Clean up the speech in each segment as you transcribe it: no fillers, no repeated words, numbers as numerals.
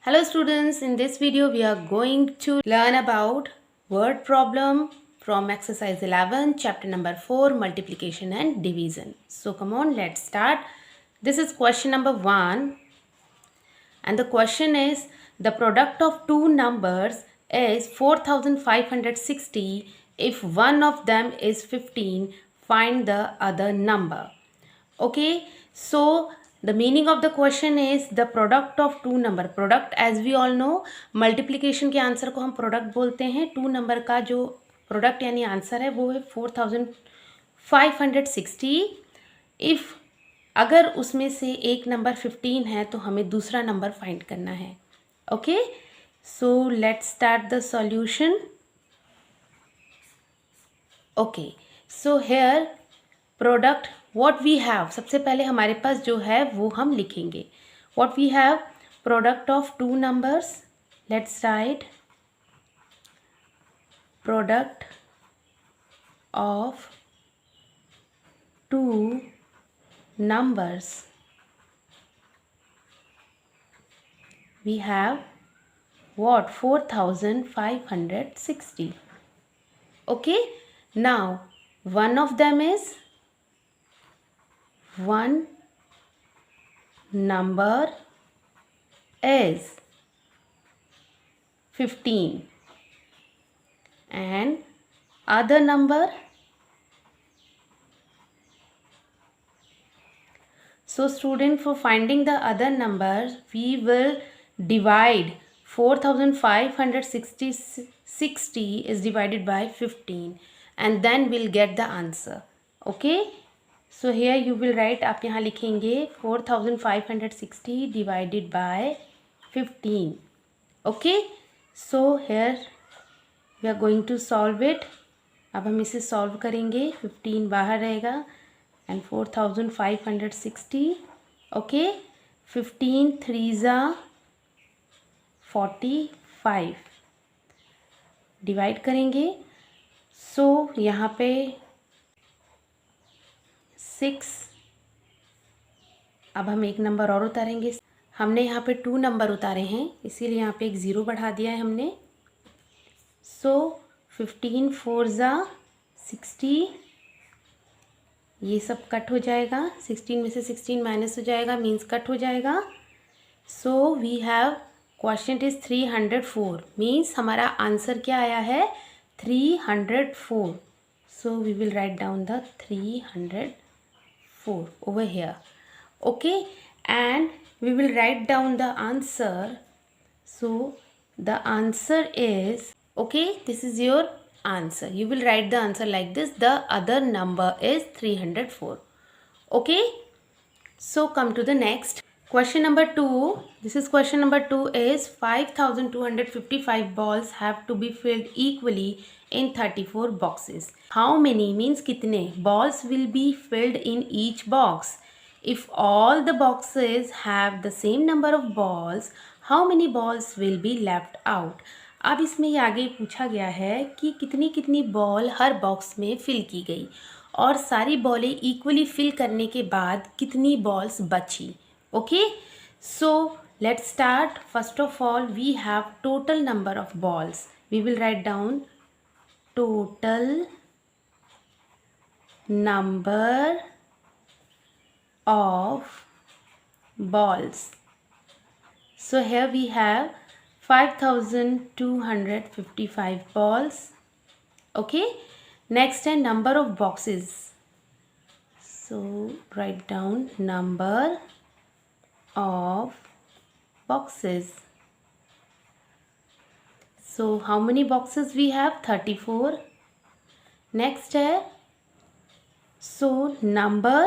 Hello students, in this video we are going to learn about word problem from exercise 11 chapter number 4 multiplication and division. So come on, let's start. This is question number 1 and the question is the product of two numbers is 4560. If one of them is 15, find the other number. Okay, so the meaning of the question is the product of two number. Product as we all know, multiplication के answer को हम product बोलते हैं. To number का जो product यानी answer है वो है 4560. इफ अगर उसमें से एक नंबर 15 है तो हमें दूसरा नंबर फाइंड करना है. Okay, so let's start the solution. Okay, so here product what we have, सबसे पहले हमारे पास जो है वो हम लिखेंगे. What we have, product of two numbers. Let's write product of two numbers. We have what? 4560. Okay, now one of them is one number is 15 and other number. So student, for finding the other numbers, we will divide 4560 is divided by 15 and then we'll get the answer. Okay, so here you will write, आप यहाँ लिखेंगे 4560 divided by 15. Okay, so here we are going to solve it. अब हम इसे solve करेंगे. 15 बाहर रहेगा and 4560. okay, 15 3s are 45. Divide करेंगे. सो यहाँ पे 6. अब हम एक नंबर और उतारेंगे. हमने यहाँ पे 2 नंबर उतारे हैं इसीलिए यहाँ पे एक 0 बढ़ा दिया है हमने. सो 15 4s are 60. ये सब कट हो जाएगा. 16 में से 16 माइनस हो जाएगा, मीन्स कट हो जाएगा. So we have question is 304. Means हमारा आंसर क्या आया है? 304. So we will write down the 304 over here. Okay, and we will write down the answer. So the answer is, okay, this is your answer. You will write the answer like this. The other number is 304. Okay, so come to the next question number 2. This is question number 2 is 5255 balls have to be filled equally in 34 boxes. How many means कितने balls will be filled in each box? If all the boxes have the same number of balls, how many balls will be left out? अब इसमें ये आगे पूछा गया है कि कितनी कितनी बॉल हर बॉक्स में फिल की गई और सारी बॉलें इक्वली फिल करने के बाद कितनी बॉल्स बची. Okay, so let's start. First of all we have total number of balls. We will write down total number of balls. So here we have 5255 balls. Okay, next and number of boxes. So write down number of boxes. So how many boxes we have? 34. Next है, so number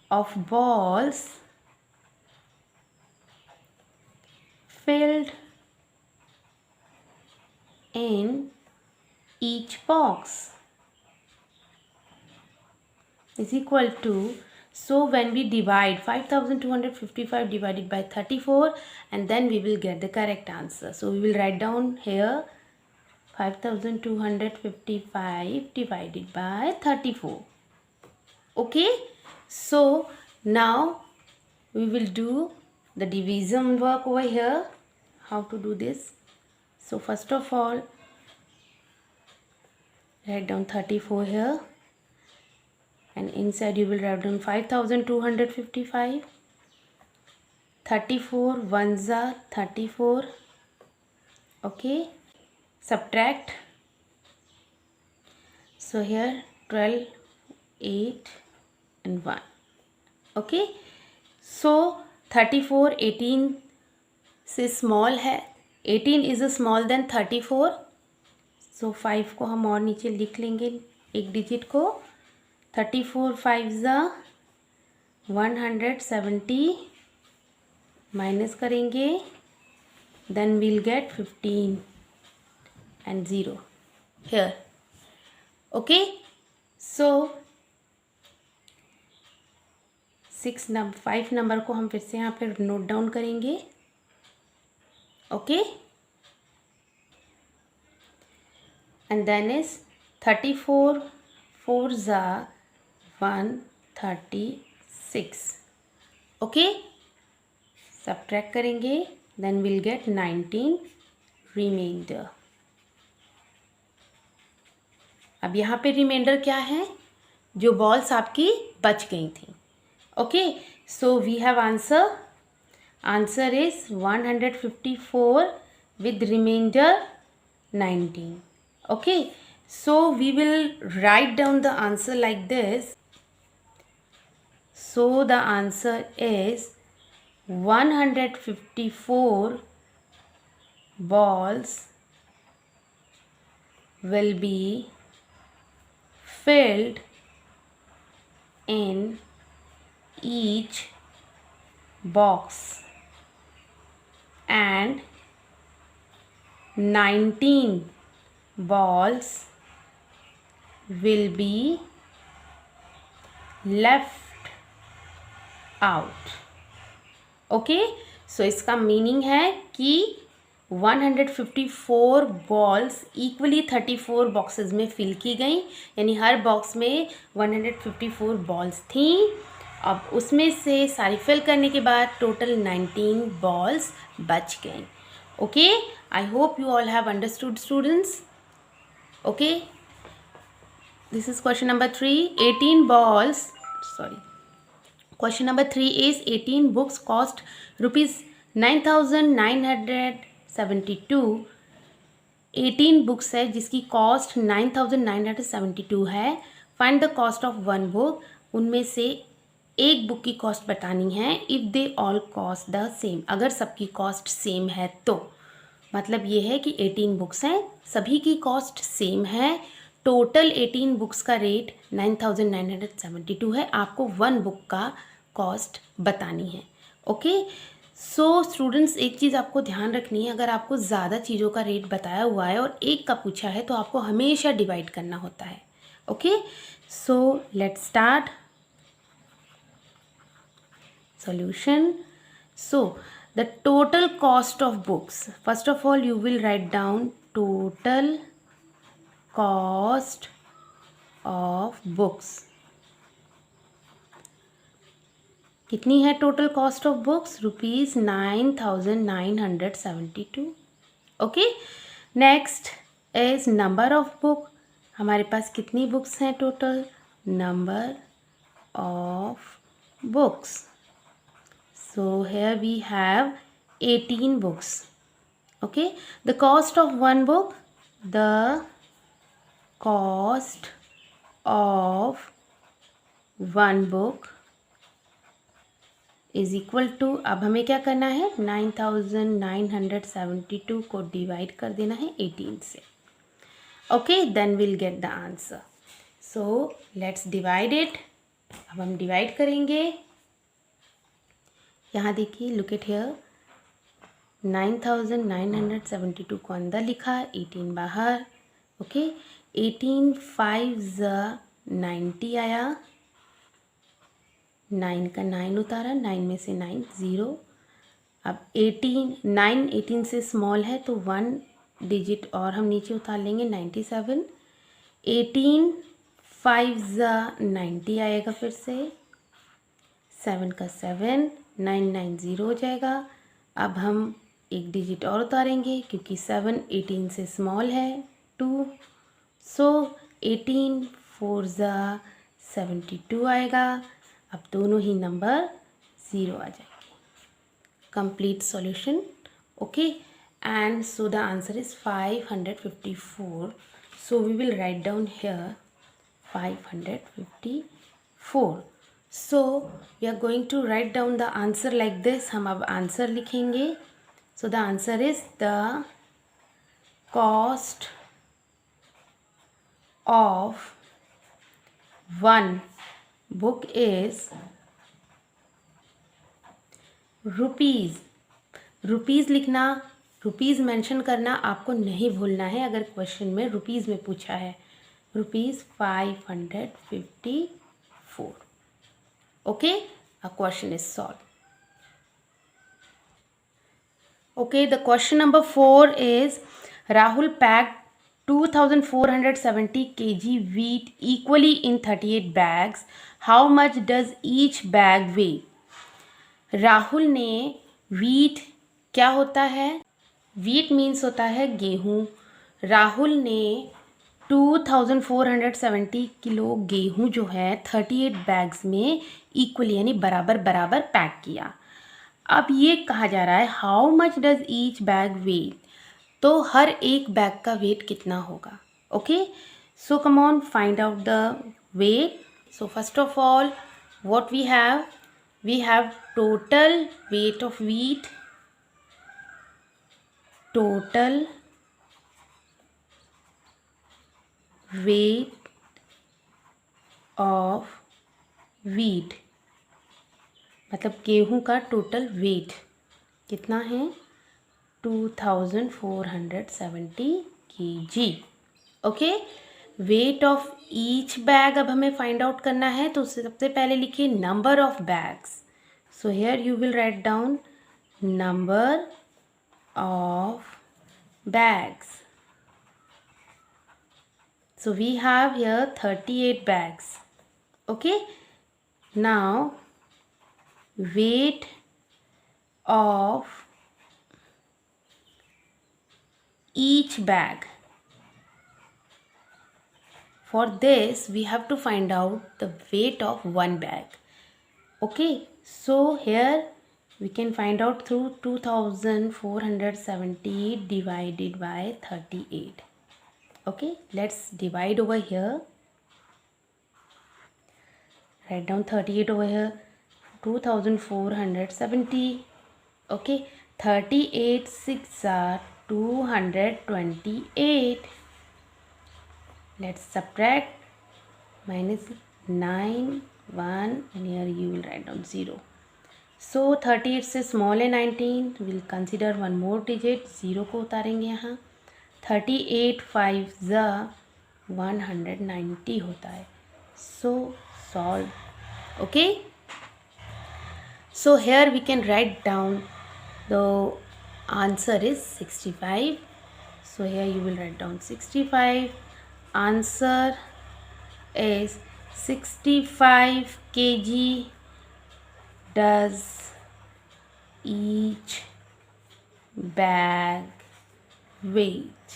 of balls filled in each box is equal to, so when we divide 5255 divided by 34 and then we will get the correct answer. So we will write down here 5255 divided by 34. Okay, so now we will do the division work over here. How to do this? So first of all, write down 34 here, and inside you will write down 5255. 34 ones are 34. Okay, subtract. So here 12, 8 and 1. Okay, so 34 18 से small है, 18 is small then 34. सो 5 को हम और नीचे लिख लेंगे एक digit को. 34 5 ज़ा 170 माइनस करेंगे, then we'll get 15 and 0 here. Okay, so 5 number को हम फिर से यहाँ पे नोट डाउन करेंगे. ओके, एंड देन इज 34 4 ज़ा 136. ओके, सब्ट्रैक्ट करेंगे, देन विल गेट 19 रिमाइंडर. अब यहाँ पे रिमाइंडर क्या है? जो बॉल्स आपकी बच गई थी. Okay, so we have answer. Answer is 154 with remainder 19. Okay, so we will write down the answer like this. So the answer is 154 balls will be filled in each box, and 19 balls will be left out. Okay, so इसका meaning है कि 154 balls equally 34 boxes में fill की गई, यानी हर box में 154 balls थी. अब उसमें से सारी फिल करने के बाद टोटल 19 बॉल्स बच गए. Okay, I hope you all have understood students. Okay, this is question number 3. 18 balls, sorry, question number 3 is 18 books cost rupees 9,972. 18 books है जिसकी कॉस्ट 9,972 है. Find the cost of one book. उनमें से एक book की cost बतानी है. If they all cost the same, अगर सबकी कॉस्ट सेम है तो मतलब ये है कि 18 बुक्स हैं, सभी की कॉस्ट सेम है. टोटल 18 बुक्स का रेट 9,972 है. आपको वन बुक का कॉस्ट बतानी है. ओके, सो स्टूडेंट्स एक चीज़ आपको ध्यान रखनी है, अगर आपको ज़्यादा चीज़ों का रेट बताया हुआ है और एक का पूछा है तो आपको हमेशा डिवाइड करना होता है. Okay, so let's start. Solution. So the total cost of books, first of all you will write down total cost of books. कितनी है total cost of books? Rupees 9,972. Okay, next is number of book. हमारे पास कितनी books हैं total? Number of books. So here we have 18 books. Okay, the cost of one book, the cost of one book is equal to, अब हमें क्या करना है? 9,972 को divide कर देना है 18 से. Okay, then we'll get the answer. So let's divide it. अब हम डिवाइड करेंगे. यहाँ देखिए, लुक एट हियर, 9,972 को अंदर लिखा, 18 बाहर. ओके, 18 5 90 आया, 9 का 9 उतारा, 9 में से 9 0. अब 18 से स्मॉल है तो 1 डिजिट और हम नीचे उतार लेंगे, 97. 18 5 90 आएगा फिर से, 7 का 7, 990 हो जाएगा। अब हम एक डिजिट और उतारेंगे क्योंकि 7 18 से स्मॉल है 2, सो 18 4 ज़ा 72 आएगा। अब दोनों ही नंबर 0 आ जाएंगे। Complete solution. Okay, and so the answer is 554. So we will write down here 554. So we are going to write down the answer like this. हम अब आंसर लिखेंगे. So the answer is the cost of one book is rupees लिखना, rupees mention करना आपको नहीं भूलना है। अगर क्वेश्चन में रुपीज़ में पूछा है, rupees 554. Okay, a question is solve. Okay, the question number 4 is Rahul packed 2470 kg wheat equally in 38 bags. How much does each bag weigh? Rahul ने वीट, क्या होता है? वीट मीन्स होता है गेहूँ. राहुल ने 2470 किलो गेहूँ जो है 38 बैग्स में इक्वली यानी बराबर बराबर पैक किया. अब ये कहा जा रहा है how much does each bag weight, तो हर एक बैग का वेट कितना होगा. Okay, so come on find out the weight. So first of all what we have total weight of wheat, total weight of wheat मतलब गेहूं का total weight कितना है 2470 kg. Okay, wait of each bag अब हमें find out करना है, तो सबसे पहले लिखिए number of bags. So here you will write down number of bags. So we have here 38 bags. Okay, now weight of each bag. For this, we have to find out the weight of one bag. Okay, so here we can find out through 2470 divided by 38. Okay, let's divide over here. Write down 38 over here. 2470. Okay, 38 6 are 228. Let's subtract, minus 9 1 and here you will write down 0. So 38 से small है 19, we'll consider one more digit, 0 को उतारेंगे यहाँ. 38 5 ज़ा 190 होता है. So solve. Okay, so here we can write down the answer is 65. So here you will write down 65. Answer is 65 kg does each bag weight.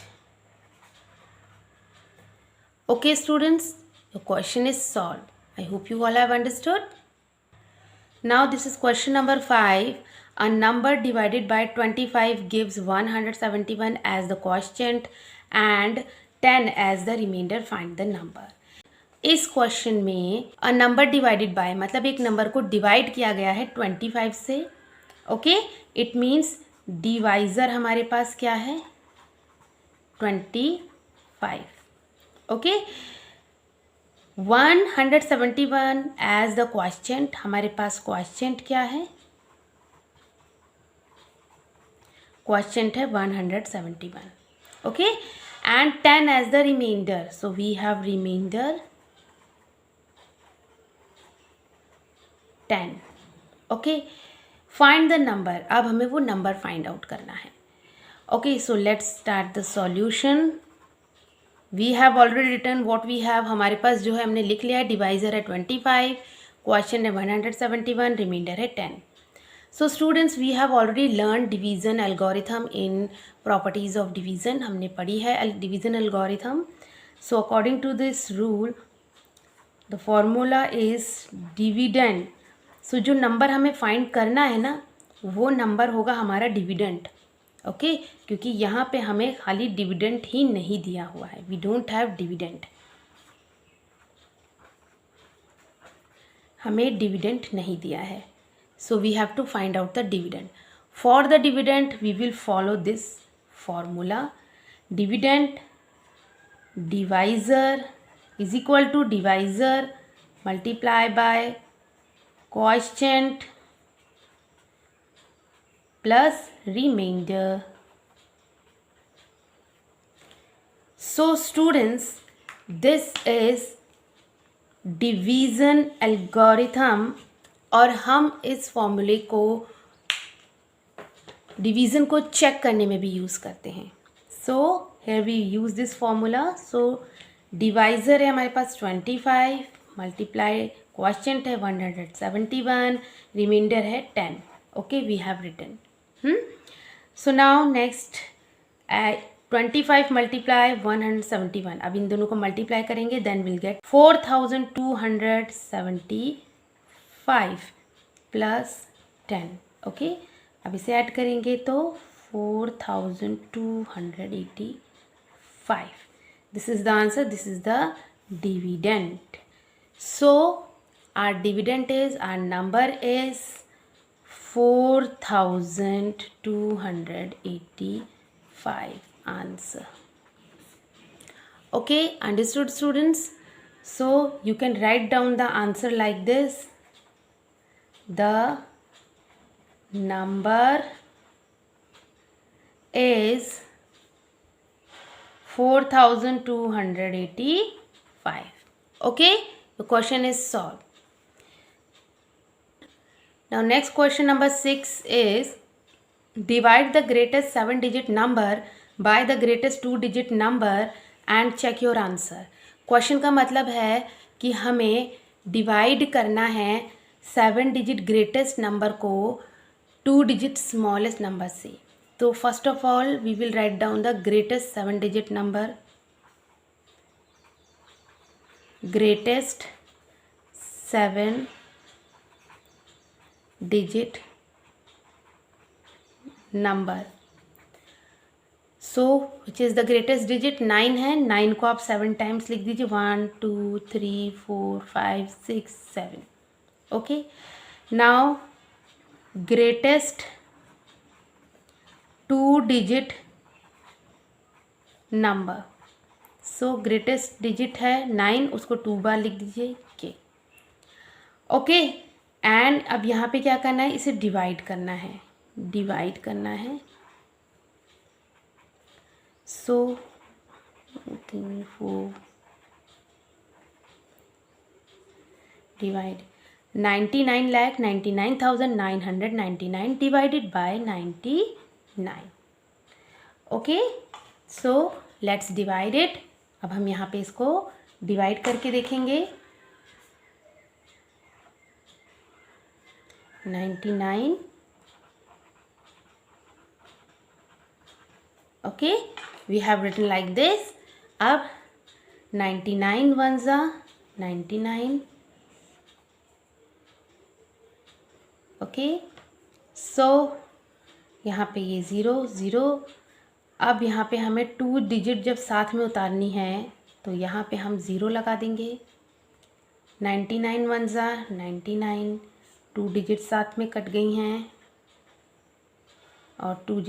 Okay students, your question is solved. I hope you all have understood. Now this is question number 5. A number divided by 25 gives 171 as the quotient and 10 as the remainder. Find the number. इस question में a number divided by मतलब एक number को divide किया गया है 25 से. Okay, it means divisor हमारे पास क्या है 25. Okay, 171 as the quotient. हमारे पास क्वोशिएंट क्या है, क्वोशिएंट है 171. Okay, and 10 as the remainder. So we have remainder 10. Okay, find the number. अब हमें वो नंबर फाइंड आउट करना है. Okay, so let's start the solution. We have already written what we have. हमारे पास जो है हमने लिख लिया है. डिवाइज़र है 25, क्वोशिएंट है 171, रिमाइंडर है 10. So students, we have already learn division algorithm in properties of division. हमने पढ़ी है division algorithm. So according to this rule the formula is dividend. So जो नंबर हमें फाइंड करना है ना, वो नंबर होगा हमारा डिविडेंड. ओके, क्योंकि यहाँ पे हमें खाली डिविडेंड ही नहीं दिया हुआ है. We don't have dividend. हमें डिविडेंड नहीं दिया है. So we have to find out the dividend. For the dividend we will follow this formula. Dividend divisor is equal to divisor multiply by quotient plus remainder. So students, this is division algorithm और हम इस फॉर्मूले को division को check करने में भी use करते हैं. सो here we use this formula. So divisor है हमारे पास 25, मल्टीप्लाई क्वोशिएंट है 171, रिमाइंडर है 10. Okay, we have written. So now next 25 multiply 171. अब इन दोनों को मल्टीप्लाई करेंगे, then will get 4275 plus 10. Okay, अब इसे ऐड करेंगे तो 4285. This is the answer. This is the dividend. So our dividend is, our number is 4285. Answer. Okay, understood students? So you can write down the answer like this. The number is 4285. Okay, the question is solved. Now next question number 6 is divide the greatest 7-digit number by the greatest 2-digit number and check your answer. Question का मतलब है कि हमें divide करना है 7-digit greatest number को 2-digit smallest number से. तो first of all we will write down the greatest 7-digit number. Greatest 7-digit number. So which is the greatest digit 9 है. 9 को आप 7 टाइम्स लिख दीजिए. 1 2 3 4 5 6 7. Okay, now greatest 2-digit number. सो greatest digit है 9, उसको 2 बार लिख दीजिए के. ओके, एंड अब यहाँ पे क्या करना है, इसे डिवाइड करना है. डिवाइड करना है. So 3 4 divide 99,99,999 divided by 99. Okay, so let's divide it. अब हम यहाँ पे इसको डिवाइड करके देखेंगे. 99. Okay, we have written like this. अब 99 1 जा 99. ओके, सो यहाँ पे ये 0 0. अब यहाँ पे हमें 2 डिजिट जब साथ में उतारनी है तो यहाँ पे हम 0 लगा देंगे. 99 1 जा 99. 2 डिजिट साथ में कट गई हैं और 2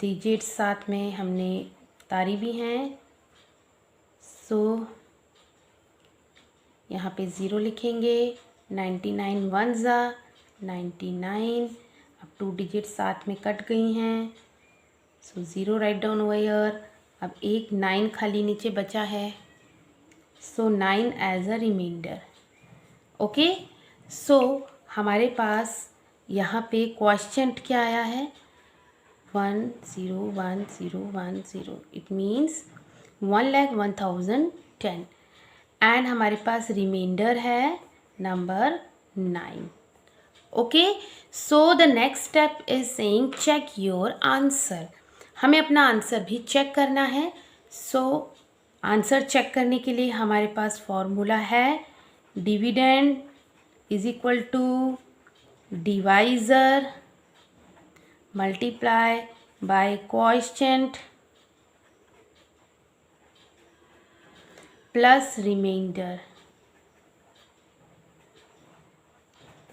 डिजिट साथ में हमने उतारी भी हैं. सो यहाँ पे 0 लिखेंगे. 99 1 जा 99. अब 2 डिजिट साथ में कट गई हैं. सो 0 राइट डाउन ओवर हियर. अब एक 9 खाली नीचे बचा है. सो 9 एज अ रिमाइंडर. ओके, सो हमारे पास यहाँ पे क्वोशिएंट क्या आया है 1 0 1 0 1 0. It means 1,01,010. एंड हमारे पास रिमाइंडर है number 9. Okay, so the next step is saying check your answer. हमें अपना आंसर भी चेक करना है. सो आंसर चेक करने के लिए हमारे पास फॉर्मूला है dividend is equal to divisor multiply by coefficient plus reminder.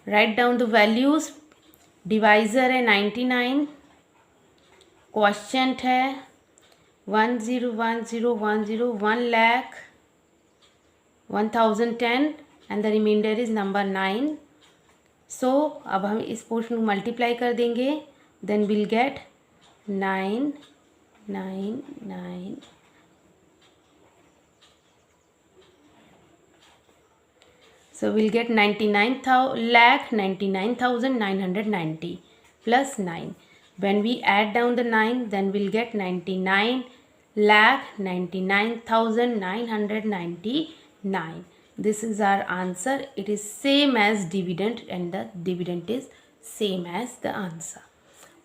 Write down the values. Divisor है 99, कोएफिशिएंट है 101010 1 lakh 1010 and the reminder is number 9. सो अब हम इस पोर्शन को मल्टीप्लाई कर देंगे. Then will get 9 9 9. So we'll get 99,99,990 plus 9. When we add down the 9, then we'll get 99,99,999. This is our answer. It is same as dividend and the dividend is same as the answer.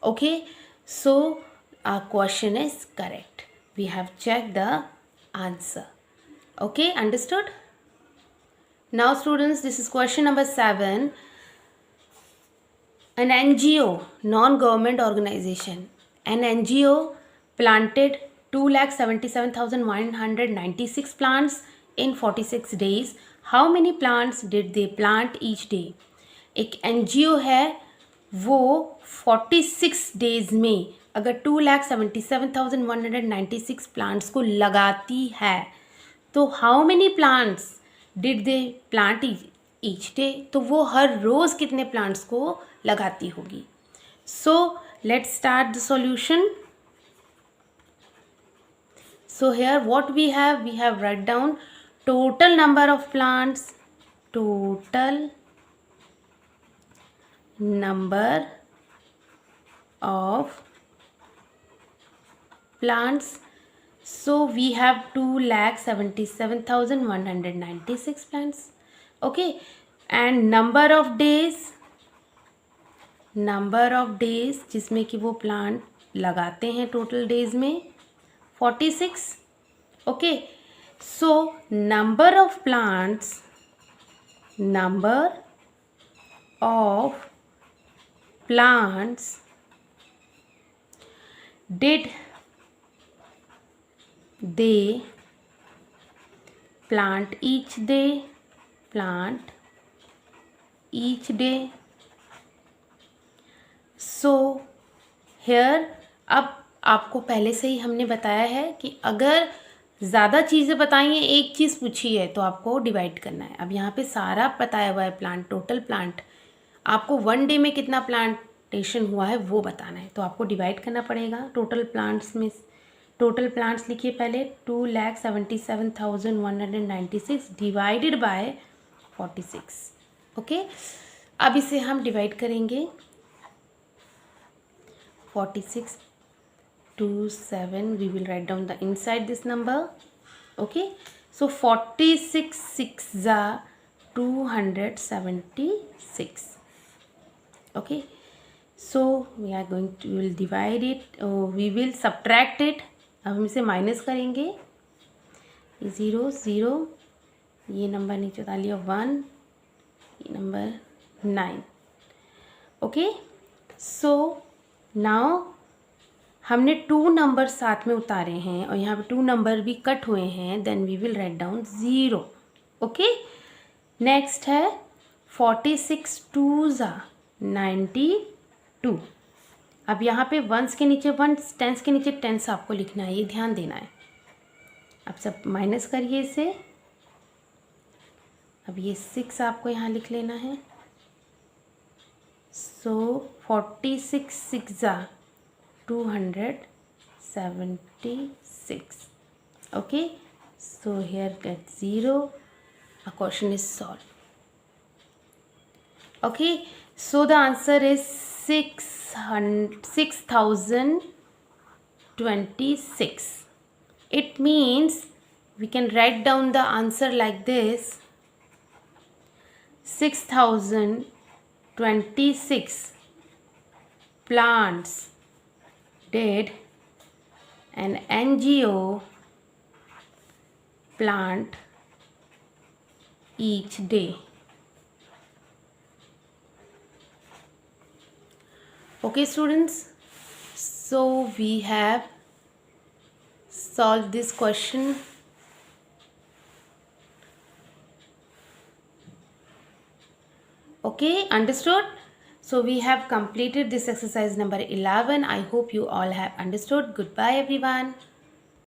Okay, so our question is correct. We have checked the answer. Okay, understood? Now students, this is question number 7. An NGO, non-government organization, an NGO planted 2,77,196 plants in 46 days. How many plants did they plant each day? एक NGO है, वो 46 days में अगर 2,77,196 plants को लगाती है तो how many plants did they plant each day, तो वो हर रोज़ कितने प्लांट्स को लगाती होगी. So let's start the solution. So here what we have write down total number of plants, total number of plants. So we have 2,77,196 plants. Okay, and number of days जिसमें कि वो प्लांट लगाते हैं total days में 46. Okay, so number of plants did they plant each day, so here अब आपको पहले से ही हमने बताया है कि अगर ज़्यादा चीज़ें बताई हैं, एक चीज़ पूछी है तो आपको डिवाइड करना है. अब यहाँ पे सारा बताया हुआ है प्लांट, टोटल प्लांट. आपको 1 डे में कितना प्लांटेशन हुआ है वो बताना है, तो आपको डिवाइड करना पड़ेगा. टोटल प्लांट्स में टोटल प्लांट्स लिखिए पहले 2,77,196 डिवाइडेड बाय 46. ओके, अब इसे हम डिवाइड करेंगे 46 to 7. We will write down the inside this number. Okay, so 46 6 276. Okay, so we are going to will divide it, we will subtract it. अब हम इसे माइनस करेंगे. 0 0, ये नंबर नीचे डाल लिया 1, ये नंबर 9. ओके, सो नाउ हमने 2 नंबर साथ में उतारे हैं और यहाँ पे 2 नंबर भी कट हुए हैं. Then we will write down 0. Okay, next है 46 2 92. अब यहाँ पे वंस के नीचे वंस, टेंस के नीचे टेंस आपको लिखना है, ये ध्यान देना है. अब सब माइनस करिए इसे. अब ये 6 आपको यहाँ लिख लेना है. So 46 6 276. Okay, so here get 0. A question is solved. Okay, so the answer is 6,026. It means we can write down the answer like this: 6,026 26 plants did an NGO plant each day? Okay students, so we have solved this question. Okay, understood? So we have completed this exercise number 11. I hope you all have understood. Goodbye everyone.